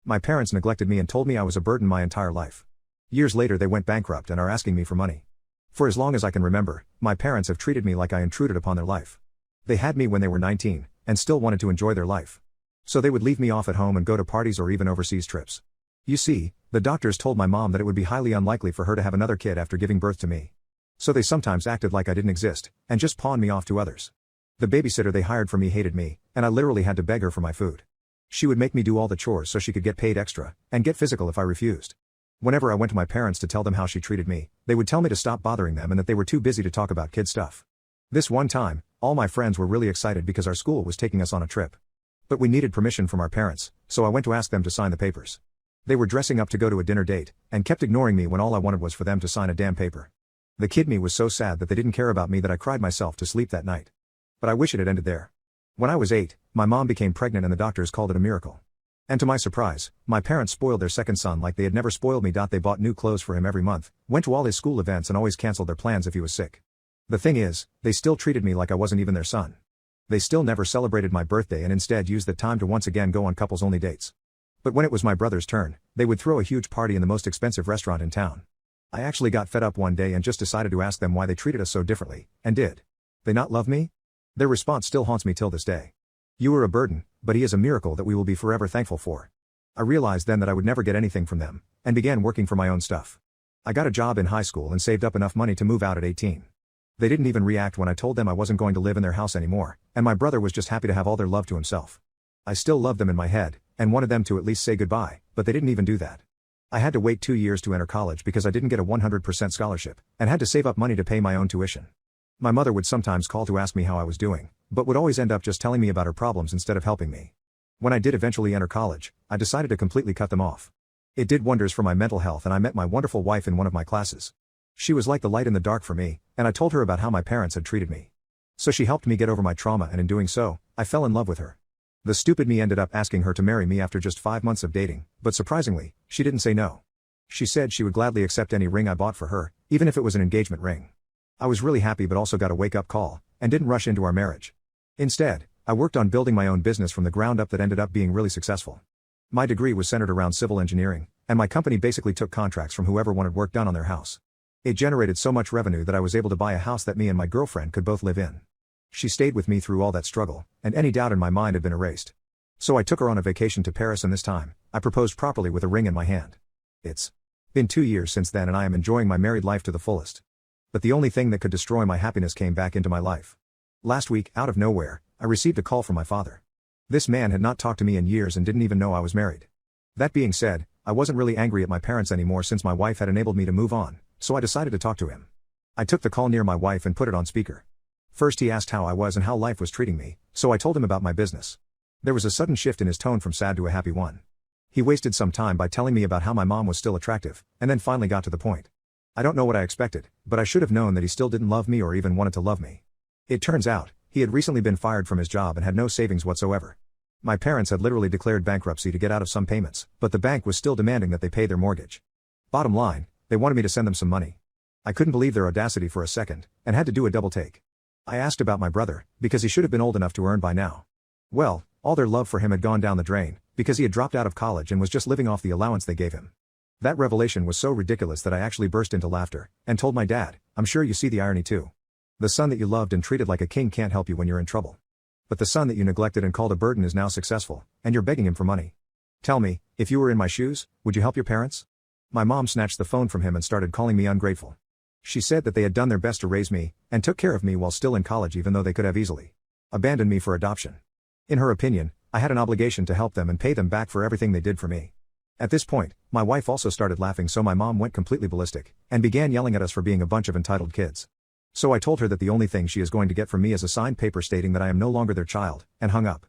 My parents neglected me and told me I was a burden my entire life. Years later they went bankrupt and are asking me for money. For as long as I can remember, my parents have treated me like I intruded upon their life. They had me when they were 19, and still wanted to enjoy their life. So they would leave me off at home and go to parties or even overseas trips. You see, the doctors told my mom that it would be highly unlikely for her to have another kid after giving birth to me. So they sometimes acted like I didn't exist, and just pawned me off to others. The babysitter they hired for me hated me, and I literally had to beg her for my food. She would make me do all the chores so she could get paid extra, and get physical if I refused. Whenever I went to my parents to tell them how she treated me, they would tell me to stop bothering them and that they were too busy to talk about kid stuff. This one time, all my friends were really excited because our school was taking us on a trip. But we needed permission from our parents, so I went to ask them to sign the papers. They were dressing up to go to a dinner date, and kept ignoring me when all I wanted was for them to sign a damn paper. The kid me was so sad that they didn't care about me that I cried myself to sleep that night. But I wish it had ended there. When I was 8, my mom became pregnant and the doctors called it a miracle. And to my surprise, my parents spoiled their second son like they had never spoiled me. They bought new clothes for him every month, went to all his school events and always canceled their plans if he was sick. The thing is, they still treated me like I wasn't even their son. They still never celebrated my birthday and instead used the time to once again go on couples-only dates. But when it was my brother's turn, they would throw a huge party in the most expensive restaurant in town. I actually got fed up one day and just decided to ask them why they treated us so differently, and did they not love me? Their response still haunts me till this day. You were a burden, but he is a miracle that we will be forever thankful for. I realized then that I would never get anything from them, and began working for my own stuff. I got a job in high school and saved up enough money to move out at 18. They didn't even react when I told them I wasn't going to live in their house anymore, and my brother was just happy to have all their love to himself. I still loved them in my head, and wanted them to at least say goodbye, but they didn't even do that. I had to wait 2 years to enter college because I didn't get a 100% scholarship, and had to save up money to pay my own tuition. My mother would sometimes call to ask me how I was doing, but would always end up just telling me about her problems instead of helping me. When I did eventually enter college, I decided to completely cut them off. It did wonders for my mental health and I met my wonderful wife in one of my classes. She was like the light in the dark for me, and I told her about how my parents had treated me. So she helped me get over my trauma, and in doing so, I fell in love with her. The stupid me ended up asking her to marry me after just 5 months of dating, but surprisingly, she didn't say no. She said she would gladly accept any ring I bought for her, even if it was an engagement ring. I was really happy but also got a wake-up call, and didn't rush into our marriage. Instead, I worked on building my own business from the ground up that ended up being really successful. My degree was centered around civil engineering, and my company basically took contracts from whoever wanted work done on their house. It generated so much revenue that I was able to buy a house that me and my girlfriend could both live in. She stayed with me through all that struggle, and any doubt in my mind had been erased. So I took her on a vacation to Paris, and this time, I proposed properly with a ring in my hand. It's been 2 years since then and I am enjoying my married life to the fullest. But the only thing that could destroy my happiness came back into my life. Last week, out of nowhere, I received a call from my father. This man had not talked to me in years and didn't even know I was married. That being said, I wasn't really angry at my parents anymore since my wife had enabled me to move on, so I decided to talk to him. I took the call near my wife and put it on speaker. First he asked how I was and how life was treating me, so I told him about my business. There was a sudden shift in his tone from sad to a happy one. He wasted some time by telling me about how my mom was still attractive, and then finally got to the point. I don't know what I expected, but I should have known that he still didn't love me or even wanted to love me. It turns out, he had recently been fired from his job and had no savings whatsoever. My parents had literally declared bankruptcy to get out of some payments, but the bank was still demanding that they pay their mortgage. Bottom line, they wanted me to send them some money. I couldn't believe their audacity for a second, and had to do a double take. I asked about my brother, because he should have been old enough to earn by now. Well, all their love for him had gone down the drain, because he had dropped out of college and was just living off the allowance they gave him. That revelation was so ridiculous that I actually burst into laughter, and told my dad, "I'm sure you see the irony too. The son that you loved and treated like a king can't help you when you're in trouble. But the son that you neglected and called a burden is now successful, and you're begging him for money. Tell me, if you were in my shoes, would you help your parents?" My mom snatched the phone from him and started calling me ungrateful. She said that they had done their best to raise me, and took care of me while still in college even though they could have easily abandoned me for adoption. In her opinion, I had an obligation to help them and pay them back for everything they did for me. At this point, my wife also started laughing, so my mom went completely ballistic, and began yelling at us for being a bunch of entitled kids. So I told her that the only thing she is going to get from me is a signed paper stating that I am no longer their child, and hung up.